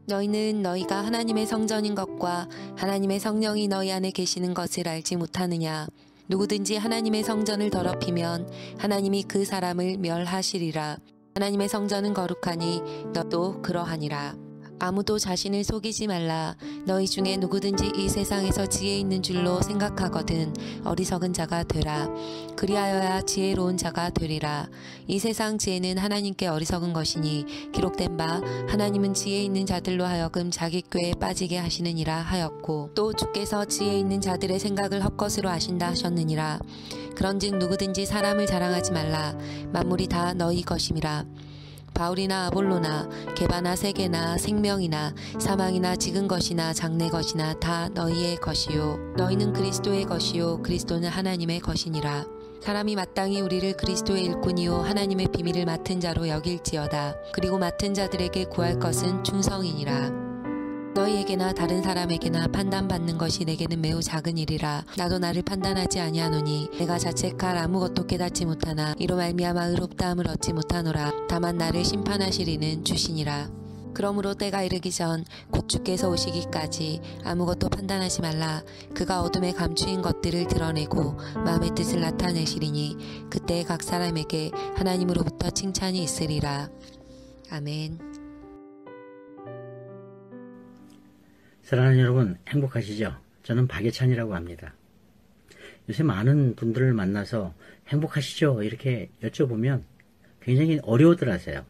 너희는 너희가 하나님의 성전인 것과 하나님의 성령이 너희 안에 계시는 것을 알지 못하느냐. 누구든지 하나님의 성전을 더럽히면 하나님이 그 사람을 멸하시리라. 하나님의 성전은 거룩하니 너도 그러하니라. 아무도 자신을 속이지 말라. 너희 중에 누구든지 이 세상에서 지혜 있는 줄로 생각하거든 어리석은 자가 되라. 그리하여야 지혜로운 자가 되리라. 이 세상 지혜는 하나님께 어리석은 것이니 기록된 바 하나님은 지혜 있는 자들로 하여금 자기 꾀에 빠지게 하시느니라 하였고, 또 주께서 지혜 있는 자들의 생각을 헛것으로 아신다 하셨느니라. 그런즉 누구든지 사람을 자랑하지 말라. 만물이 다 너희 것임이라. 바울이나 아볼로나 게바나 세계나 생명이나 사망이나 지금 것이나 장래 것이나 다 너희의 것이요 너희는 그리스도의 것이요 그리스도는 하나님의 것이니라. 사람이 마땅히 우리를 그리스도의 일꾼이요 하나님의 비밀을 맡은 자로 여길지어다. 그리고 맡은 자들에게 구할 것은 충성이니라. 너희에게나 다른 사람에게나 판단받는 것이 내게는 매우 작은 일이라. 나도 나를 판단하지 아니하노니 내가 자책할 아무것도 깨닫지 못하나 이로 말미암아 의롭다함을 얻지 못하노라. 다만 나를 심판하실 이는 주시니라. 그러므로 때가 이르기 전 곧 주께서 오시기까지 아무것도 판단하지 말라. 그가 어둠에 감추인 것들을 드러내고 마음의 뜻을 나타내시리니 그때 각 사람에게 하나님으로부터 칭찬이 있으리라. 아멘. 사랑하는 여러분, 행복하시죠? 저는 박예찬이라고 합니다. 요새 많은 분들을 만나서 행복하시죠? 이렇게 여쭤보면 굉장히 어려워들 하세요.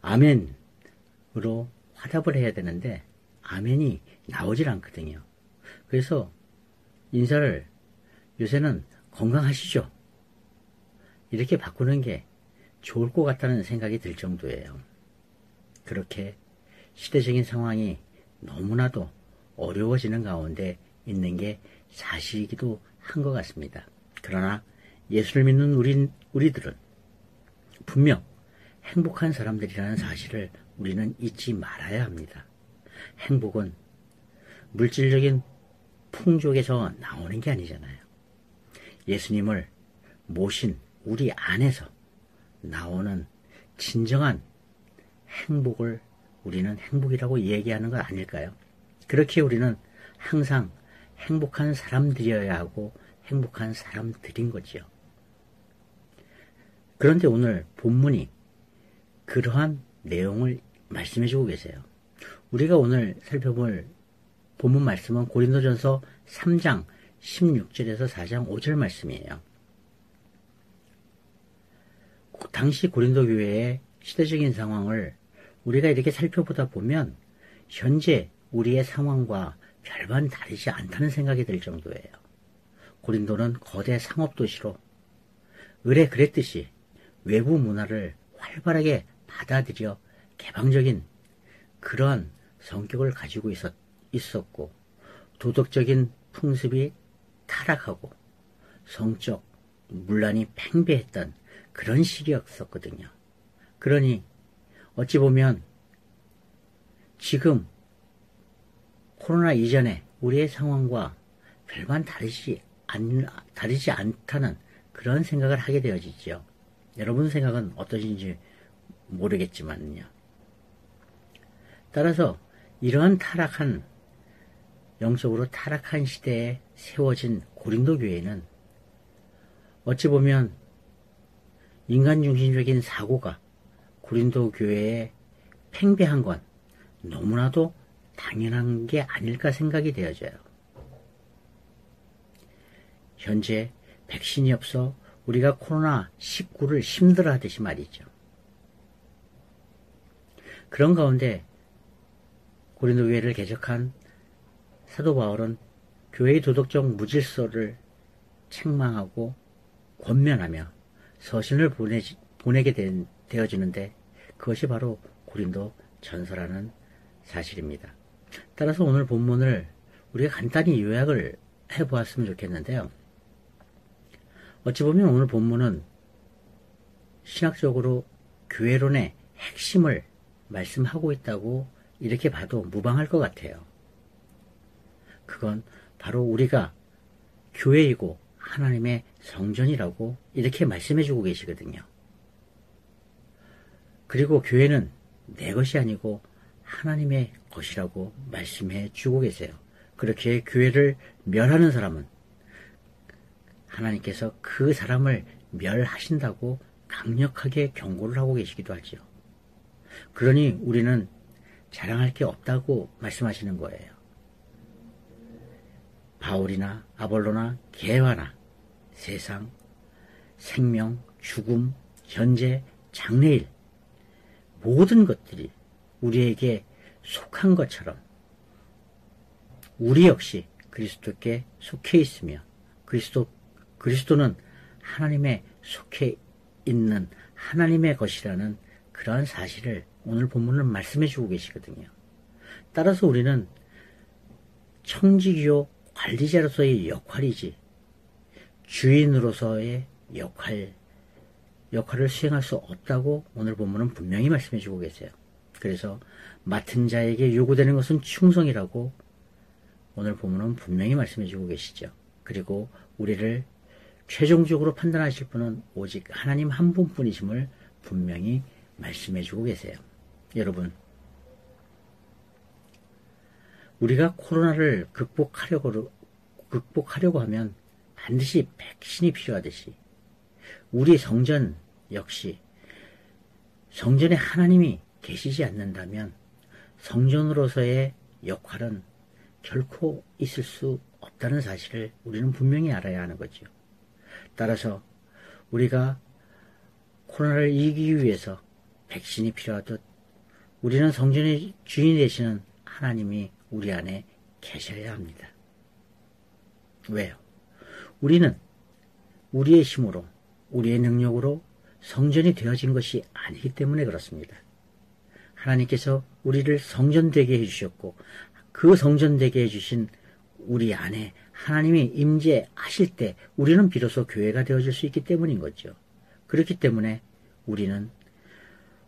아멘으로 화답을 해야 되는데 아멘이 나오질 않거든요. 그래서 인사를 요새는 건강하시죠? 이렇게 바꾸는 게 좋을 것 같다는 생각이 들 정도예요. 그렇게 시대적인 상황이 너무나도 어려워지는 가운데 있는 게 사실이기도 한 것 같습니다. 그러나 예수를 믿는 우리들은 분명 행복한 사람들이라는 사실을 우리는 잊지 말아야 합니다. 행복은 물질적인 풍족에서 나오는 게 아니잖아요. 예수님을 모신 우리 안에서 나오는 진정한 행복을 우리는 행복이라고 얘기하는 것 아닐까요? 그렇게 우리는 항상 행복한 사람들이어야 하고 행복한 사람들인 거지요. 그런데 오늘 본문이 그러한 내용을 말씀해주고 계세요. 우리가 오늘 살펴볼 본문 말씀은 고린도전서 3장 16절에서 4장 5절 말씀이에요. 당시 고린도 교회의 시대적인 상황을 우리가 이렇게 살펴보다 보면 현재 우리의 상황과 별반 다르지 않다는 생각이 들 정도예요. 고린도는 거대 상업도시로 을에 그랬듯이 외부 문화를 활발하게 받아들여 개방적인 그러한 성격을 가지고 있었고, 도덕적인 풍습이 타락하고 성적 문란이 팽배했던 그런 시기였었거든요. 그러니 어찌 보면 지금 코로나 이전에 우리의 상황과 별반 다르지 않다는 그런 생각을 하게 되어지죠. 여러분 생각은 어떠신지 모르겠지만요. 따라서 이러한 영적으로 타락한 시대에 세워진 고린도 교회는 어찌 보면 인간 중심적인 사고가 고린도 교회에 팽배한 건 너무나도 당연한 게 아닐까 생각이 되어져요. 현재 백신이 없어 우리가 코로나19를 힘들어하듯이 말이죠. 그런 가운데 고린도 교회를 개척한 사도 바울은 교회의 도덕적 무질서를 책망하고 권면하며 서신을 보내게 되어지는데 그것이 바로 고린도 전서라는 사실입니다. 따라서 오늘 본문을 우리가 간단히 요약을 해보았으면 좋겠는데요. 어찌 보면 오늘 본문은 신학적으로 교회론의 핵심을 말씀하고 있다고 이렇게 봐도 무방할 것 같아요. 그건 바로 우리가 교회이고 하나님의 성전이라고 이렇게 말씀해주고 계시거든요. 그리고 교회는 내 것이 아니고 하나님의 것이라고 말씀해 주고 계세요. 그렇게 교회를 멸하는 사람은 하나님께서 그 사람을 멸하신다고 강력하게 경고를 하고 계시기도 하죠. 그러니 우리는 자랑할 게 없다고 말씀하시는 거예요. 바울이나 아볼로나 개화나 세상, 생명, 죽음, 현재, 장래일 모든 것들이 우리에게 속한 것처럼 우리 역시 그리스도께 속해 있으며 그리스도는 하나님의 속해 있는 하나님의 것이라는 그러한 사실을 오늘 본문은 말씀해 주고 계시거든요. 따라서 우리는 청지기요 관리자로서의 역할이지 주인으로서의 역할을 수행할 수 없다고 오늘 본문은 분명히 말씀해 주고 계세요. 그래서 맡은 자에게 요구되는 것은 충성이라고 오늘 본문은 분명히 말씀해 주고 계시죠. 그리고 우리를 최종적으로 판단하실 분은 오직 하나님 한 분뿐이심을 분명히 말씀해 주고 계세요. 여러분, 우리가 코로나를 극복하려고 하면 반드시 백신이 필요하듯이 우리 성전 역시 성전에 하나님이 계시지 않는다면 성전으로서의 역할은 결코 있을 수 없다는 사실을 우리는 분명히 알아야 하는 거죠. 따라서 우리가 코로나를 이기기 위해서 백신이 필요하듯 우리는 성전의 주인이 되시는 하나님이 우리 안에 계셔야 합니다. 왜요? 우리는 우리의 힘으로 우리의 능력으로 성전이 되어진 것이 아니기 때문에 그렇습니다. 하나님께서 우리를 성전되게 해주셨고 그 성전되게 해주신 우리 안에 하나님이 임재하실 때 우리는 비로소 교회가 되어질 수 있기 때문인 거죠. 그렇기 때문에 우리는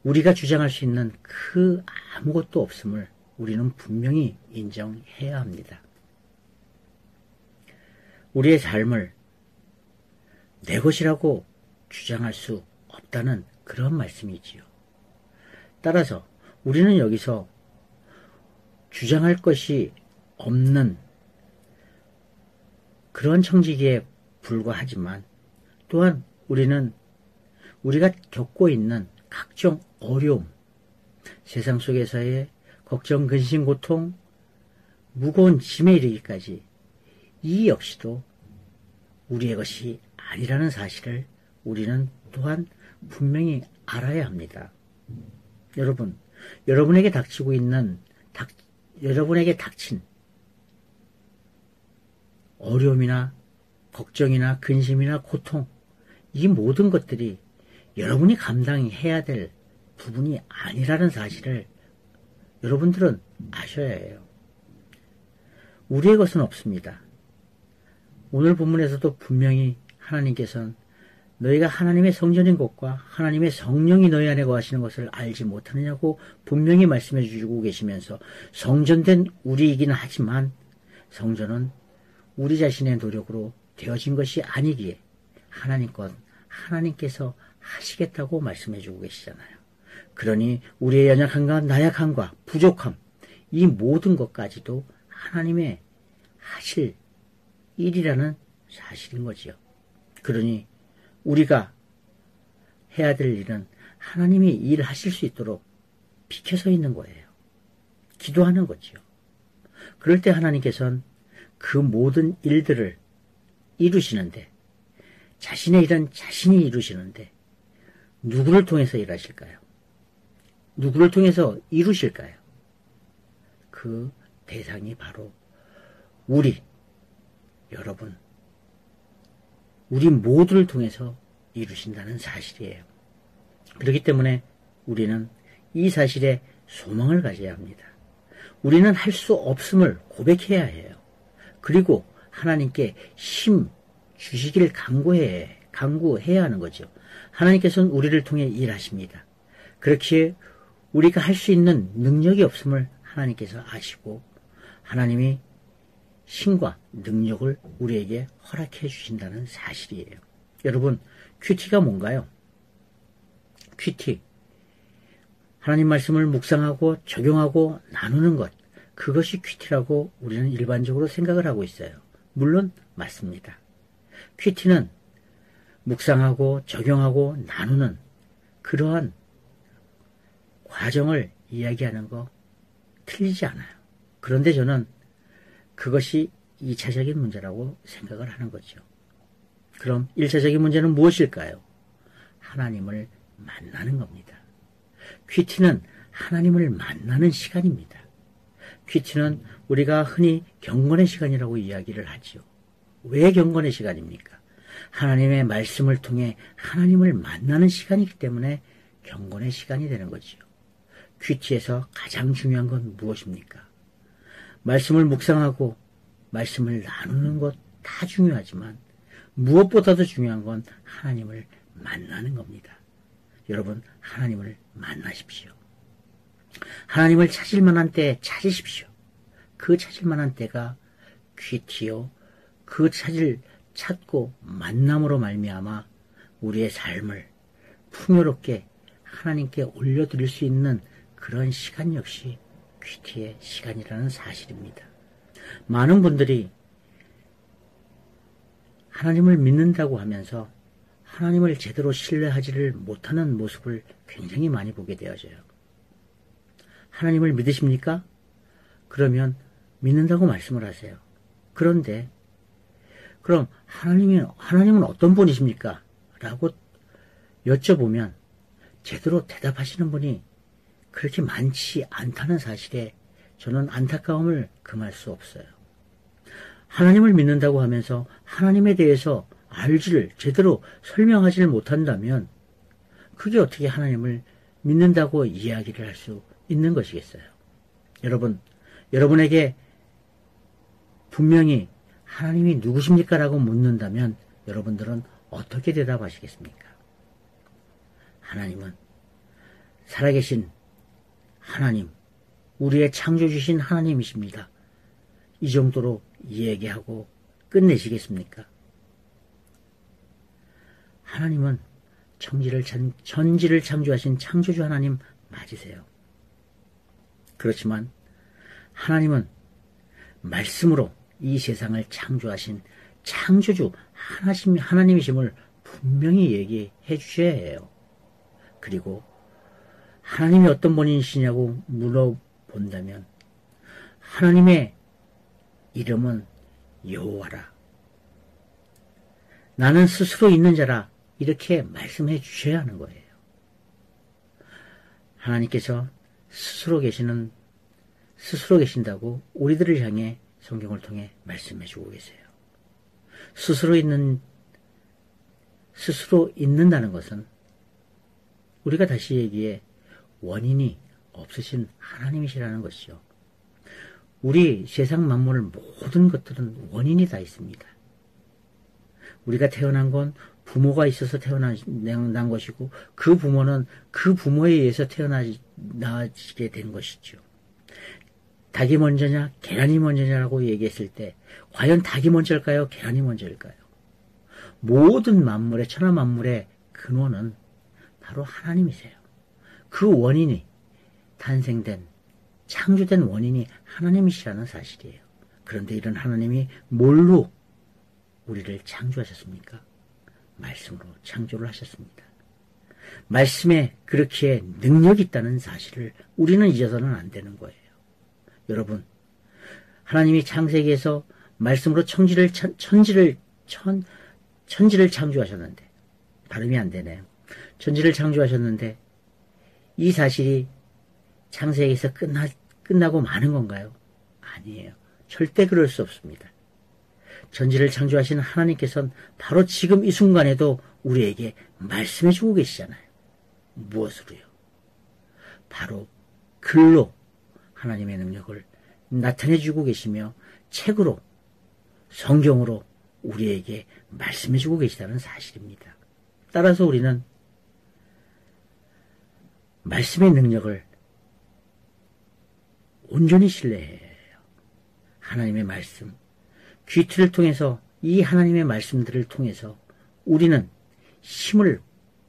우리가 주장할 수 있는 그 아무것도 없음을 우리는 분명히 인정해야 합니다. 우리의 삶을 내 것이라고 주장할 수 없다는 그런 말씀이지요. 따라서 우리는 여기서 주장할 것이 없는 그런 청지기에 불과하지만 또한 우리는 우리가 겪고 있는 각종 어려움, 세상 속에서의 걱정, 근심, 고통, 무거운 짐에 이르기까지 이 역시도 우리의 것이 아니라는 사실을 우리는 또한 분명히 알아야 합니다. 여러분, 여러분에게 닥친 어려움이나 걱정이나 근심이나 고통, 이 모든 것들이 여러분이 감당해야 될 부분이 아니라는 사실을 여러분들은 아셔야 해요. 우리의 것은 없습니다. 오늘 본문에서도 분명히 하나님께서는 너희가 하나님의 성전인 것과 하나님의 성령이 너희 안에 거하시는 것을 알지 못하느냐고 분명히 말씀해 주시고 계시면서 성전된 우리이긴 하지만 성전은 우리 자신의 노력으로 되어진 것이 아니기에 하나님 것, 하나님께서 하시겠다고 말씀해 주고 계시잖아요. 그러니 우리의 연약함과 나약함과 부족함, 이 모든 것까지도 하나님의 하실 일이라는 사실인 거지요. 그러니 우리가 해야 될 일은 하나님이 일하실 수 있도록 비켜서 있는 거예요. 기도하는 거지요. 그럴 때 하나님께서는 그 모든 일들을 이루시는데, 자신의 일은 자신이 이루시는데 누구를 통해서 일하실까요? 누구를 통해서 이루실까요? 그 대상이 바로 여러분, 우리 모두를 통해서 이루신다는 사실이에요. 그렇기 때문에 우리는 이 사실에 소망을 가져야 합니다. 우리는 할 수 없음을 고백해야 해요. 그리고 하나님께 힘 주시기를 간구해야 하는 거죠. 하나님께서는 우리를 통해 일하십니다. 그렇기에 우리가 할 수 있는 능력이 없음을 하나님께서 아시고 하나님이 힘과 능력을 우리에게 허락해 주신다는 사실이에요. 여러분, 큐티가 뭔가요? 큐티. 하나님 말씀을 묵상하고 적용하고 나누는 것, 그것이 큐티라고 우리는 일반적으로 생각을 하고 있어요. 물론 맞습니다. 큐티는 묵상하고 적용하고 나누는 그러한 과정을 이야기하는 거 틀리지 않아요. 그런데 저는 그것이 2차적인 문제라고 생각을 하는 거죠. 그럼 1차적인 문제는 무엇일까요? 하나님을 만나는 겁니다. 큐티는 하나님을 만나는 시간입니다. 큐티는 우리가 흔히 경건의 시간이라고 이야기를 하죠. 왜 경건의 시간입니까? 하나님의 말씀을 통해 하나님을 만나는 시간이기 때문에 경건의 시간이 되는 거지요. 큐티에서 가장 중요한 건 무엇입니까? 말씀을 묵상하고 말씀을 나누는 것 다 중요하지만 무엇보다도 중요한 건 하나님을 만나는 겁니다. 여러분, 하나님을 만나십시오. 하나님을 찾을 만한 때 찾으십시오. 그 찾을 만한 때가 큐티요. 그 찾고 만남으로 말미암아 우리의 삶을 풍요롭게 하나님께 올려드릴 수 있는 그런 시간 역시 큐티의 시간이라는 사실입니다. 많은 분들이 하나님을 믿는다고 하면서 하나님을 제대로 신뢰하지를 못하는 모습을 굉장히 많이 보게 되어져요. 하나님을 믿으십니까? 그러면 믿는다고 말씀을 하세요. 그런데 그럼 하나님은 어떤 분이십니까? 라고 여쭤보면 제대로 대답하시는 분이 그렇게 많지 않다는 사실에 저는 안타까움을 금할 수 없어요. 하나님을 믿는다고 하면서 하나님에 대해서 알지를 제대로 설명하지를 못한다면 그게 어떻게 하나님을 믿는다고 이야기를 할 수 있는 것이겠어요? 여러분, 여러분에게 분명히 하나님이 누구십니까? 라고 묻는다면 여러분들은 어떻게 대답하시겠습니까? 하나님은 살아계신 하나님, 우리의 창조주신 하나님이십니다. 이 정도로 얘기하고 끝내시겠습니까? 하나님은 천지를 창조하신 창조주 하나님 맞으세요. 그렇지만 하나님은 말씀으로 이 세상을 창조하신 창조주 하나님이심을 분명히 얘기해 주셔야 해요. 그리고 하나님이 어떤 분이시냐고 물어본다면 하나님의 이름은 여호와라. 나는 스스로 있는 자라. 이렇게 말씀해 주셔야 하는 거예요. 하나님께서 스스로 계신다고 우리들을 향해 성경을 통해 말씀해 주고 계세요. 스스로 있는다는 것은 우리가 다시 얘기해 원인이 없으신 하나님이시라는 것이요. 우리 세상 만물 모든 것들은 원인이 다 있습니다. 우리가 태어난 건 부모가 있어서 태어난 것이고 그 부모는 그 부모에 의해서 태어나게 된 것이죠. 닭이 먼저냐 계란이 먼저냐라고 얘기했을 때 과연 닭이 먼저일까요? 계란이 먼저일까요? 모든 만물의 천하 만물의 근원은 바로 하나님이세요. 그 원인이 창조된 원인이 하나님이시라는 사실이에요. 그런데 이런 하나님이 뭘로 우리를 창조하셨습니까? 말씀으로 창조를 하셨습니다. 말씀에 그렇게 능력이 있다는 사실을 우리는 잊어서는 안 되는 거예요. 여러분, 하나님이 창세기에서 말씀으로 천지를 창조하셨는데, 발음이 안 되네요. 천지를 창조하셨는데 이 사실이 창세기에서 끝나고 마는 건가요? 아니에요. 절대 그럴 수 없습니다. 천지를 창조하신 하나님께서는 바로 지금 이 순간에도 우리에게 말씀해 주고 계시잖아요. 무엇으로요? 바로 글로 하나님의 능력을 나타내 주고 계시며 책으로, 성경으로 우리에게 말씀해 주고 계시다는 사실입니다. 따라서 우리는 말씀의 능력을 온전히 신뢰해야 해요. 하나님의 말씀, 큐티를 통해서 이 하나님의 말씀들을 통해서 우리는 힘을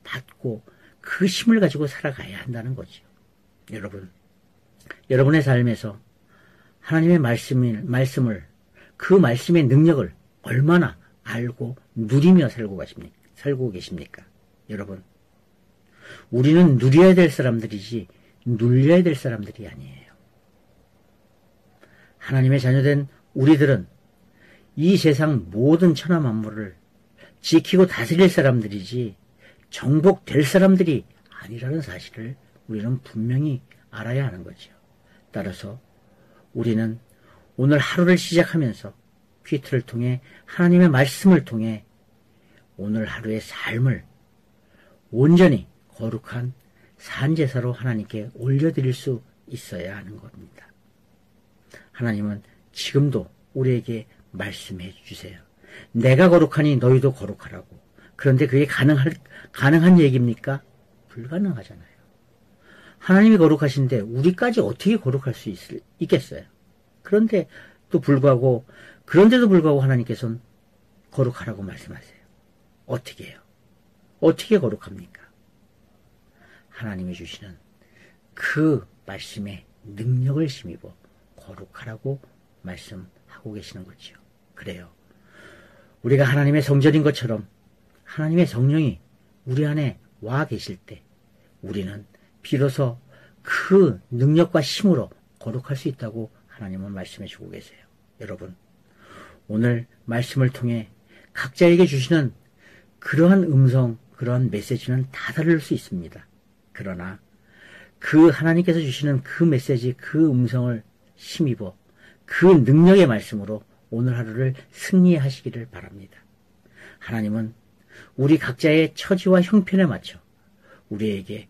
받고 그 힘을 가지고 살아가야 한다는 거죠. 여러분의 삶에서 하나님의 말씀을 그 말씀의 능력을 얼마나 알고 누리며 살고 계십니까? 여러분, 우리는 누려야 될 사람들이지 눌려야 될 사람들이 아니에요. 하나님의 자녀된 우리들은 이 세상 모든 천하 만물을 지키고 다스릴 사람들이지 정복될 사람들이 아니라는 사실을 우리는 분명히 알아야 하는 거죠. 따라서 우리는 오늘 하루를 시작하면서 퀴트를 통해 하나님의 말씀을 통해 오늘 하루의 삶을 온전히 거룩한 산제사로 하나님께 올려드릴 수 있어야 하는 겁니다. 하나님은 지금도 우리에게 말씀해 주세요. 내가 거룩하니 너희도 거룩하라고. 그런데 그게 가능한 얘기입니까? 불가능하잖아요. 하나님이 거룩하신데 우리까지 어떻게 거룩할 수 있겠어요? 그런데도 불구하고 하나님께서는 거룩하라고 말씀하세요. 어떻게 해요? 어떻게 거룩합니까? 하나님이 주시는 그 말씀에 능력을 힘입어 거룩하라고 말씀하고 계시는 거죠. 그래요. 우리가 하나님의 성전인 것처럼 하나님의 성령이 우리 안에 와 계실 때 우리는 비로소 그 능력과 힘으로 거룩할 수 있다고 하나님은 말씀해 주고 계세요. 여러분, 오늘 말씀을 통해 각자에게 주시는 그러한 음성, 그러한 메시지는 다 다를 수 있습니다. 그러나 그 하나님께서 주시는 그 메시지, 그 음성을 힘입어 그 능력의 말씀으로 오늘 하루를 승리하시기를 바랍니다. 하나님은 우리 각자의 처지와 형편에 맞춰 우리에게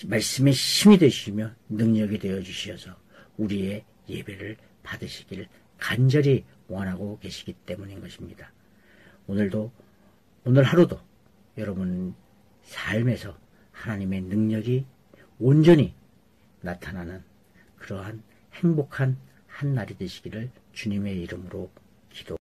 말씀의 힘이 되시며 능력이 되어 주셔서 우리의 예배를 받으시길 간절히 원하고 계시기 때문인 것입니다. 오늘 하루도 여러분 삶에서 하나님의 능력이 온전히 나타나는 그러한 행복한 한 날이 되시기를 주님의 이름으로 기도